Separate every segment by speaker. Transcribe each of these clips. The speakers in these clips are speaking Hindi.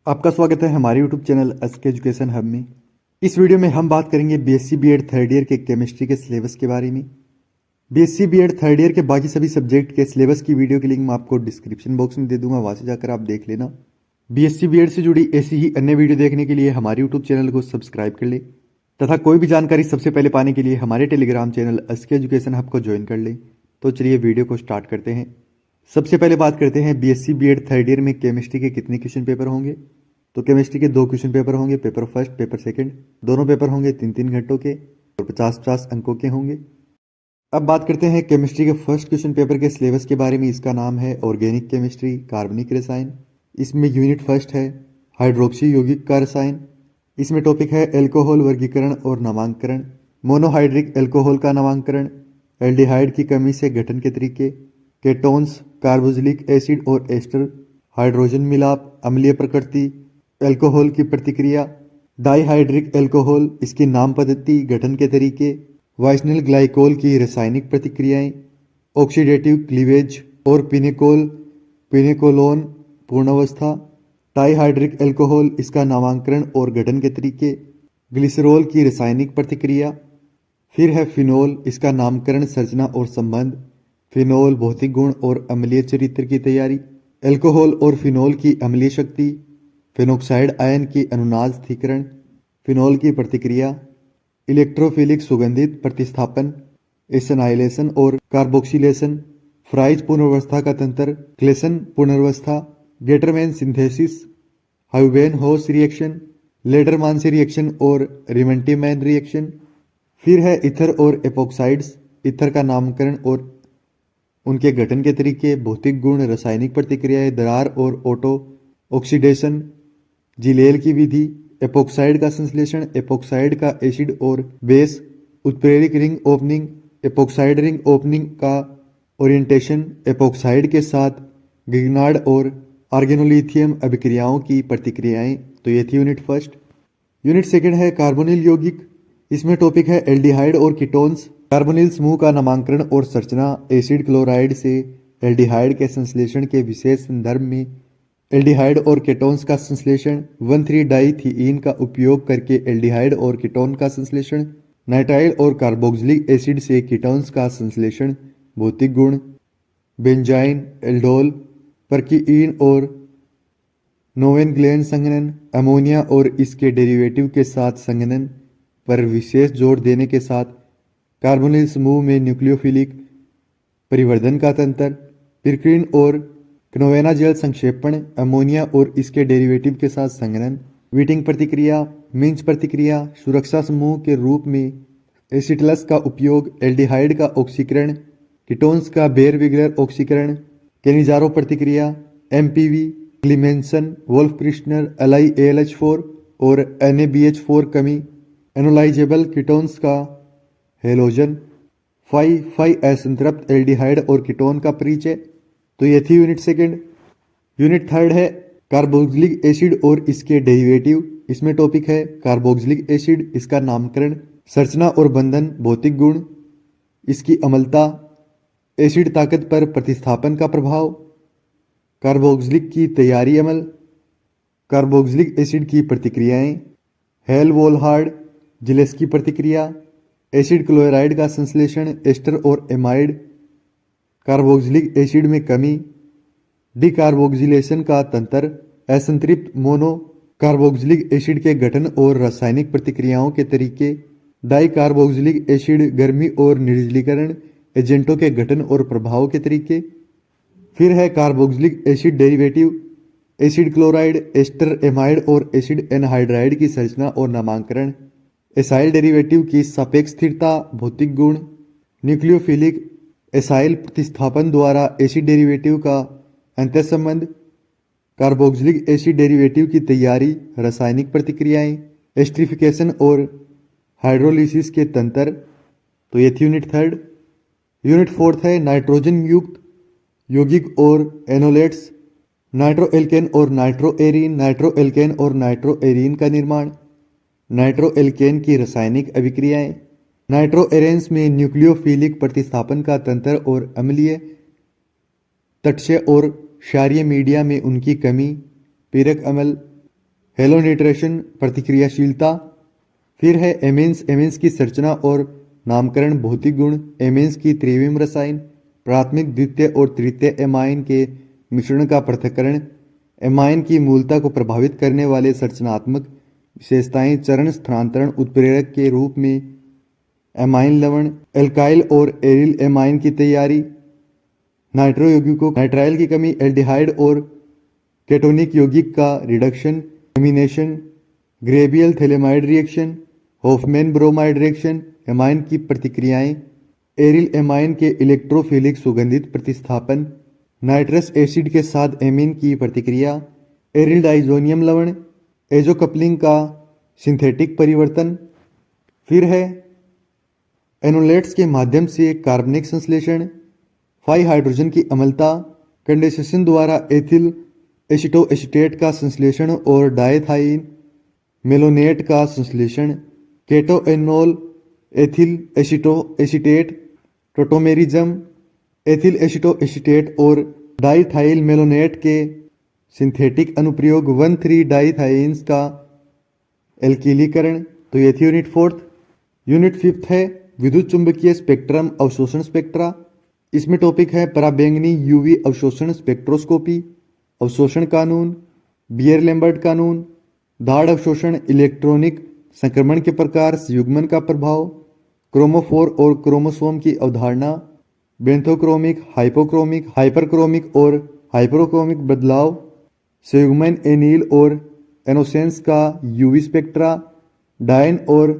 Speaker 1: आपका स्वागत है हमारे YouTube channel SK education hub में। इस वीडियो में हम बात करेंगे बीएससी बीएड थर्ड ईयर के केमिस्ट्री के सिलेबस के बारे में। बीएससी बीएड थर्ड ईयर के बाकी सभी सब्जेक्ट के सिलेबस की वीडियो की लिंक मैं आपको डिस्क्रिप्शन बॉक्स में दे दूंगा, वहां से जाकर आप देख लेना। बीएससी बीएड से जुड़ी ऐसी ही अन्य वीडियो देखने के लिए हमारे यूट्यूब चैनल को सब्सक्राइब कर ले तथा कोई भी जानकारी सबसे पहले पाने के लिए हमारे Telegram channel SK education hub को ज्वाइन कर ले। तो चलिए वीडियो को स्टार्ट करते हैं। सबसे पहले बात करते हैं बीएससी बीएड थर्ड ईयर में केमिस्ट्री के कितने क्वेश्चन पेपर होंगे। तो केमिस्ट्री के 2 क्वेश्चन पेपर होंगे, पेपर फर्स्ट पेपर सेकंड। दोनों पेपर होंगे 3-3 घंटों के और 50-50 अंकों के होंगे। अब बात करते हैं केमिस्ट्री के फर्स्ट क्वेश्चन पेपर के सिलेबस के बारे में। इसका नाम है ऑर्गेनिक केमिस्ट्री, कार्बनिक रसायन। इसमें यूनिट फर्स्ट है हाइड्रोक्सी यौगिक का रसायन। इसमें टॉपिक है एल्कोहल वर्गीकरण और नामांकन, मोनोहाइड्रिक एल्कोहल का नामांकन, एल्डिहाइड की कमी से गठन के तरीके, केटोन्स, कार्बोक्सिलिक एसिड और एस्टर, हाइड्रोजन मिलाप, अम्लीय प्रकृति, एल्कोहल की प्रतिक्रिया, डाइहाइड्रिक एल्कोहल, इसकी नाम पद्धति, गठन के तरीके, वाइसनिल ग्लाइकोल की रासायनिक प्रतिक्रियाएं, ऑक्सीडेटिव क्लीवेज और पिनेकोलोन पूर्णावस्था, डाइहाइड्रिक एल्कोहल, इसका नामांकन और गठन के तरीके, ग्लिसरॉल की रासायनिक प्रतिक्रिया। फिर है फिनोल, इसका नामकरण, संरचना और संबंध, फिनोल भौतिक गुण और अम्लीय चरित्र की तैयारी, एल्कोहल और फिनोल की अम्लीय शक्ति, फेनोक्साइड आयन की अनुनाद स्थिरीकरण, फिनोल की प्रतिक्रिया, इलेक्ट्रोफिलिक सुगंधित प्रतिस्थापन, एसनाइलेशन और कार्बोक्सिलेशन, फ्राइज पुनर्वस्था का तंत्र, क्लेसन पुनर्वस्था, गेटरमैन सिंथेसिस, हाउबेन होस रिएक्शन, लेडरमान रिएक्शन और रिमेंटीमैन रिएक्शन। फिर है इथर और एपोक्साइड्स, इथर का नामकरण और उनके गठन के तरीके, भौतिक गुण, रासायनिक प्रतिक्रियाएं, दरार और ऑटो ऑक्सीडेशन, जिलेल की विधि, एपोक्साइड का संश्लेषण, एपोक्साइड का एसिड और बेस, उत्प्रेरक ring opening, epoxide ring opening का ओरिएंटेशन, एपोक्साइड के साथ गिग्नार्ड और आर्गेनोलिथियम अभिक्रियाओं की प्रतिक्रियाएं। तो ये थी यूनिट फर्स्ट। यूनिट सेकंड है कार्बोनिल यौगिक। इसमें टॉपिक है एल्डिहाइड और कीटोन्स, कार्बोनिल समूह का नामांकन और संरचना, एसिड क्लोराइड से एल्डिहाइड के संश्लेषण के विशेष संदर्भ में एल्डिहाइड और कीटोन्स का संश्लेषण, 1,3-डाइथीन का उपयोग करके एल्डिहाइड और कीटोन का संश्लेषण, नाइट्राइल और कार्बोक्सिलिक एसिड से कीटोन्स का संश्लेषण, भौतिक गुण, बेंजाइन, एल्डोल, परकीइन और नोवेनग्लेन संघनन, अमोनिया और इसके डेरिवेटिव के साथ संघनन पर विशेष जोर देने के साथ कार्बोनिल समूह में न्यूक्लियोफिलिक परिवर्धन का तंत्र, पिरक्रीन और क्नोवेनाजेल संक्षेपण, अमोनिया और इसके डेरिवेटिव के साथ संघनन, वीटिंग प्रतिक्रिया, मिंच प्रतिक्रिया, सुरक्षा समूह के रूप में एसिटलस का उपयोग, एल्डिहाइड का ऑक्सीकरण, कीटोन्स का बेयर-विग्लर ऑक्सीकरण, केनिजारो प्रतिक्रिया, एमपीवी, क्लीमेंसन, वोल्फ क्रिश्नर, LiAlH4 और NaBH4 कमी, एनोलाइजेबल कीटोन्स का हेलोजन, 5,5 असंतृप्त एल्डिहाइड और कीटोन का परिचय। तो ये थी यूनिट सेकंड। यूनिट थर्ड है कार्बोक्सिलिक एसिड और इसके डेरिवेटिव। इसमें टॉपिक है कार्बोक्सिलिक एसिड, इसका नामकरण, संरचना और बंधन, भौतिक गुण, इसकी अम्लता, एसिड ताकत पर प्रतिस्थापन का प्रभाव, कार्बोक्सिलिक की तैयारी अमल, कार्बोक्सिलिक एसिड की प्रतिक्रियाएं, हेल-वोल्हार्ड जिलेस्की प्रतिक्रिया, एसिड क्लोराइड का संश्लेषण, एस्टर और एमाइड, कार्बोक्सिलिक एसिड में कमी, डिकार्बोक्सिलेशन का तंत्र, असंतृप्त मोनो कार्बोक्सिलिक एसिड के गठन और रासायनिक प्रतिक्रियाओं के तरीके, डाइकार्बोक्सिलिक एसिड गर्मी और निर्जलीकरण एजेंटों के गठन और प्रभाव के तरीके। फिर है carboxylic acid derivative, acid chloride, ester amide और एसिड एनहाइड्राइड की संरचना और नामांकन, एसाइल डेरिवेटिव की सापेक्ष स्थिरता, भौतिक गुण, न्यूक्लियोफिलिक एसाइल प्रतिस्थापन द्वारा एसिड डेरिवेटिव का अंतःसंबंध, कार्बोक्सिलिक एसिड डेरिवेटिव की तैयारी, रासायनिक प्रतिक्रियाएं, एस्टरिफिकेशन और हाइड्रोलिसिस के तंत्र। तो ये थी यूनिट थर्ड। यूनिट फोर्थ है नाइट्रोजन युक्त यौगिक और एनोलेट्स, नाइट्रोएल्केन और नाइट्रोएरीन, नाइट्रोएल्केन और नाइट्रोएरीन का निर्माण, नाइट्रोएल्केन की रासायनिक अभिक्रियाएं, नाइट्रोएरेंस में न्यूक्लियोफिलिक प्रतिस्थापन का तंत्र और अम्लीय तटस्थ और क्षारीय मीडिया में उनकी कमी, पीरक अम्ल, हेलोनिट्रेशन प्रतिक्रियाशीलता। फिर है एमीन्स, एमीन्स की संरचना और नामकरण, भौतिक गुण, एमीन्स की त्रिविम रसायन, प्राथमिक, द्वितीय और तृतीय एमाइन के मिश्रण का पृथक्करण, एमाइन की मूलता को प्रभावित करने वाले संरचनात्मक विशेषताएं, चरण स्थानांतरण उत्प्रेरक के रूप में एमाइन लवण, एल्काइल और एरिल एमाइन की तैयारी, नाइट्रो यौगिकों, नाइट्राइल की कमी, एल्डिहाइड और केटोनिक यौगिक का reduction, amination, Gabriel phthalimide reaction, Hoffmann bromide reaction, amine की प्रतिक्रियाएं, एरिल एमाइन के इलेक्ट्रोफिलिक सुगंधित प्रतिस्थापन, नाइट्रस एसिड के साथ एमीन की प्रतिक्रिया, एरिल डाइजोनियम लवण, एजो कपलिंग का सिंथेटिक परिवर्तन। फिर है एनोलेट्स के माध्यम से कार्बनिक संश्लेषण, 5 हाइड्रोजन की अम्लता, कंडेंसेशन द्वारा एथिल एसिटोएसिटेट का संश्लेषण और डायथाइन मेलोनेट का संश्लेषण, केटोएनोल एथिल एसिटोएसिटेट, टोटोमेरिज्म, एथिल एसिटोएसिटेट और डाइथाइल मेलोनेट के सिंथेटिक अनुप्रयोग, 1,3 डाइथाइन्स का एल्कीलीकरण। तो ये थी यूनिट 4। यूनिट 5 है विद्युत चुंबकीय स्पेक्ट्रम अवशोषण स्पेक्ट्रा। इसमें टॉपिक है पराबैंगनी यूवी अवशोषण स्पेक्ट्रोस्कोपी, अवशोषण कानून, बियर लैम्बर्ट कानून, दाढ़ अवशोषण, इलेक्ट्रॉनिक संक्रमण के प्रकार, युग्मन का प्रभाव, क्रोमोफोर और क्रोमोसोम की अवधारणा, बेंथोक्रोमिक, हाइपोक्रोमिक, हाइपरक्रोमिक और हाइपरोक्रोमिक बदलाव, संयुग्मन एनील और एनोसेंस का यूवी स्पेक्ट्रा, डायन और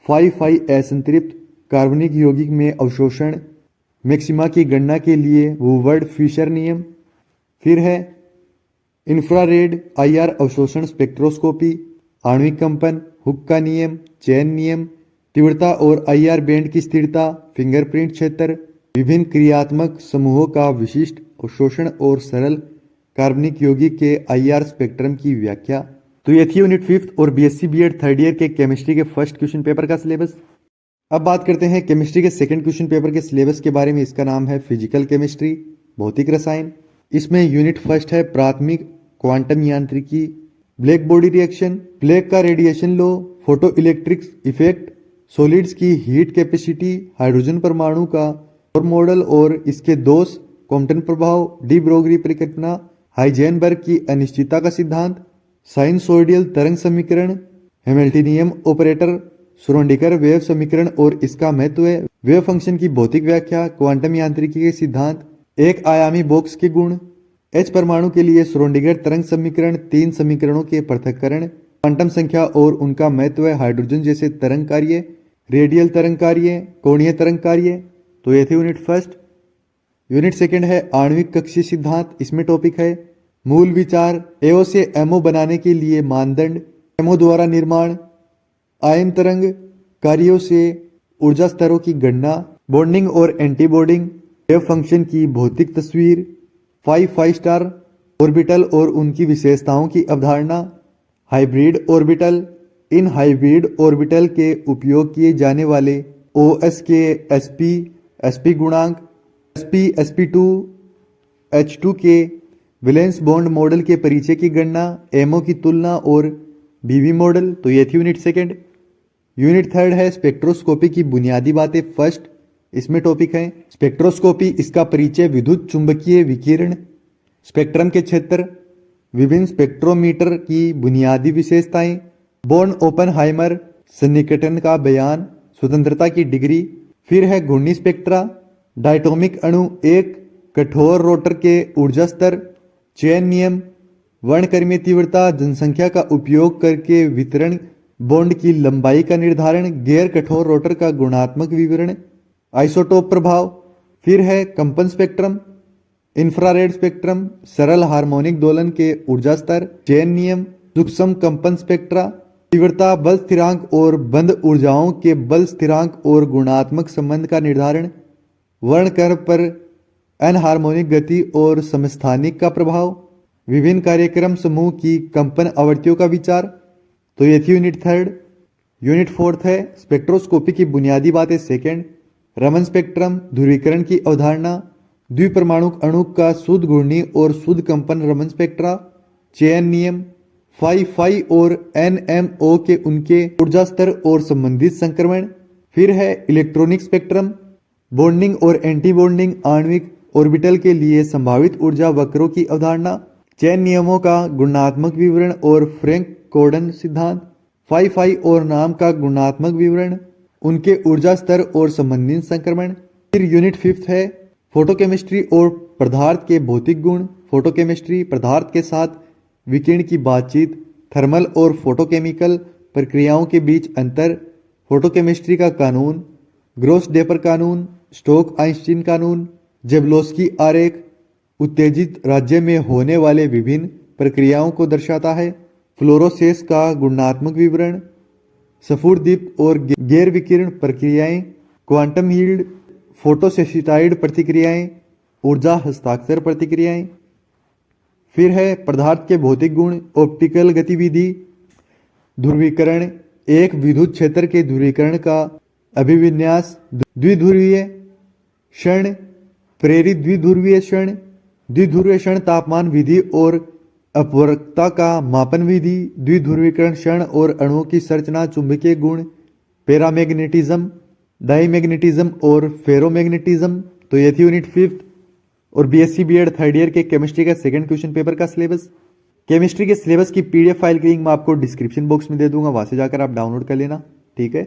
Speaker 1: 5,5 संतृप्त कार्बनिक यौगिक में अवशोषण, मैक्सिमा की गणना के लिए वुवर्ड फिशर नियम। फिर है इंफ्रारेड आईआर अवशोषण स्पेक्ट्रोस्कोपी, आणविक कंपन, हुक का नियम, चेन नियम, तीव्रता और आईआर बैंड की स्थिरता, फिंगरप्रिंट क्षेत्र, विभिन्न क्रियात्मक समूहों का विशिष्ट अवशोषण और सरल कार्बनिक यौगिक के आईआर स्पेक्ट्रम की व्याख्या। तो ये थी यूनिट 5 और बीएससी बीएड थर्ड ईयर के केमिस्ट्री के फर्स्ट क्वेश्चन पेपर का सिलेबस। अब बात करते हैं केमिस्ट्री के सेकंड क्वेश्चन पेपर के सिलेबस के बारे में। इसका नाम है फिजिकल केमिस्ट्री, भौतिक रसायन। इसमें यूनिट फर्स्ट है प्राथमिक क्वांटम यांत्रिकी, ब्लैक बॉडी रिएक्शन, प्लैंक का radiation law, photo electric effect, solids की हीट कैपेसिटी, हाइड्रोजन परमाणु का और मॉडल और इसके दोष, कॉम्पटन प्रभाव, डी ब्रोगली परिकल्पना, हाइजेनबर्ग की अनिश्चितता का सिद्धांत, साइनसोइडल तरंग समीकरण, हैमिल्टनियन ऑपरेटर, श्रोडिंगर वेव समीकरण और इसका महत्व, वेव फंक्शन की भौतिक व्याख्या, क्वांटम यांत्रिकी के सिद्धांत, एक आयामी बॉक्स के गुण, एच परमाणु के लिए श्रोडिंगर तरंग समीकरण, 3 समीकरणों के पृथक्करण, क्वांटम संख्या और उनका महत्व, हाइड्रोजन जैसे तरंग कार्य, रेडियल तरंग कार्य, कोणीय तरंग कार्य। तो ये थे यूनिट फर्स्ट। यूनिट सेकंड है आणविक कक्षीय सिद्धांत। इसमें टॉपिक है मूल विचार, एओ से एमओ बनाने के लिए मानदंड, एमओ द्वारा निर्माण, आयन तरंग कार्यों से ऊर्जा स्तरों की गणना, बॉन्डिंग और एंटी बॉन्डिंग, वेव फंक्शन की भौतिक तस्वीर, 5 स्टार ऑर्बिटल और उनकी विशेषताओं की अवधारणा, hybrid orbital, in hybrid orbital के उपयोग किए जाने वाले ओएस के sp गुणांक, sp2 H2 के वैलेंस बॉन्ड मॉडल के परिचय की गणना, एमओ की तुलना और बीवी मॉडल। तो ये थी यूनिट सेकंड। यूनिट थर्ड है स्पेक्ट्रोस्कोपी की बुनियादी बातें फर्स्ट। इसमें टॉपिक है स्पेक्ट्रोस्कोपी, इसका परिचय, विद्युत चुंबकीय विकिरण, स्पेक्ट्रम के क्षेत्र, विभिन्न स्पेक्ट्रोमीटर की बुनियादी विशेषताएं, बॉर्न ओपनहाइमर सन्निकटन का बयान, स्वतंत्रता की डिग्री। फिर है घूर्णी स्पेक्ट्रा, डायटोमिक अणु, एक कठोर रोटर के ऊर्जा स्तर, चेन नियम, वर्णक्रमीय तीव्रता, जनसंख्या का उपयोग करके वितरण, बॉन्ड की लंबाई का निर्धारण, गैर कठोर रोटर का गुणात्मक विवरण, आइसोटोप प्रभाव। फिर है कंपन स्पेक्ट्रम, इंफ्रारेड स्पेक्ट्रम, सरल हार्मोनिक दोलन के ऊर्जा स्तर, चेन नियम, सूक्ष्म कंपन स्पेक्ट्रा, तीव्रता, बल स्थिरांक और बंद ऊर्जाओं के बल स्थिरांक और गुणात्मक संबंध का निर्धारण, वर्णक्रम पर अनहार्मोनिक गति और समस्थानिक का प्रभाव, विभिन्न कार्यक्रम समूह की कंपन आवृत्तियों का विचार। तो ये थी यूनिट थर्ड। यूनिट फोर्थ है स्पेक्ट्रोस्कोपी की बुनियादी बातें सेकंड, रमन स्पेक्ट्रम, ध्रुवीकरण की अवधारणा, द्विपरमाणुक अणु का शुद्ध घूर्णी और शुद्ध कंपन रमन स्पेक्ट्रा, चेन नियम, फाई और NMO के उनके ऊर्जा स्तर और संबंधित संक्रमण। फिर है इलेक्ट्रॉनिक स्पेक्ट्रम, बॉन्डिंग और एंटी बॉन्डिंग आणविक ऑर्बिटल के लिए संभावित ऊर्जा वक्रों की अवधारणा, चेन नियमों का गुणात्मक विवरण और फ्रैंक कोर्डन सिद्धांत। फाई और नाम का गुणात्मक विवरण, उनके ऊर्जा स्तर और संबंधित संक्रमण। फिर यूनिट 5 है फोटोकेमिस्ट्री और पदार्थ के भौतिक गुण। फोटोकेमिस्ट्री पदार्थ के साथ विकिरण की बातचीत, थर्मल और फोटोकेमिकल प्रक्रियाओं के बीच अंतर, फोटोकेमिस्ट्री का कानून, ग्रोस डेपर कानून, स्टोक आइंस्टीन कानून, जेबलोस्की आरेख उत्तेजित राज्य में होने वाले विभिन्न प्रक्रियाओं को दर्शाता है। फ्लोरोसेंस का गुणात्मक विवरण, स्फुरदीप्त और गैर विकिरण प्रक्रियाएं, क्वांटम यील्ड, फोटोसेसिटाइड प्रतिक्रियाएं, ऊर्जा हस्ताक्षर प्रतिक्रियाएं। फिर है पदार्थ के भौतिक गुण, ऑप्टिकल गतिविधि, ध्रुवीकरण, एक विद्युत क्षेत्र के ध्रुवीकरण का अभिविन्यास, द्विध्रुवीय क्षण, प्रेरित द्विध्रुवीय क्षण, द्विध्रुवीय क्षण तापमान विधि और अपवर्तकता का मापन विधि, द्विध्रुवीकरण क्षण और अणुओं की संरचना, चुंबकीय गुण, पैरामैग्नेटिज्म, डाईमैग्नेटिज्म और फेरोमैग्नेटिज्म। तो ये थी यूनिट 5 और बीएससी बीएड थर्ड ईयर के केमिस्ट्री का सेकंड क्वेश्चन पेपर का सिलेबस। केमिस्ट्री के सिलेबस की PDF फाइल की लिंक मैं आपको डिस्क्रिप्शन बॉक्स में दे दूंगा, वहां से जाकर आप डाउनलोड कर लेना। ठीक है।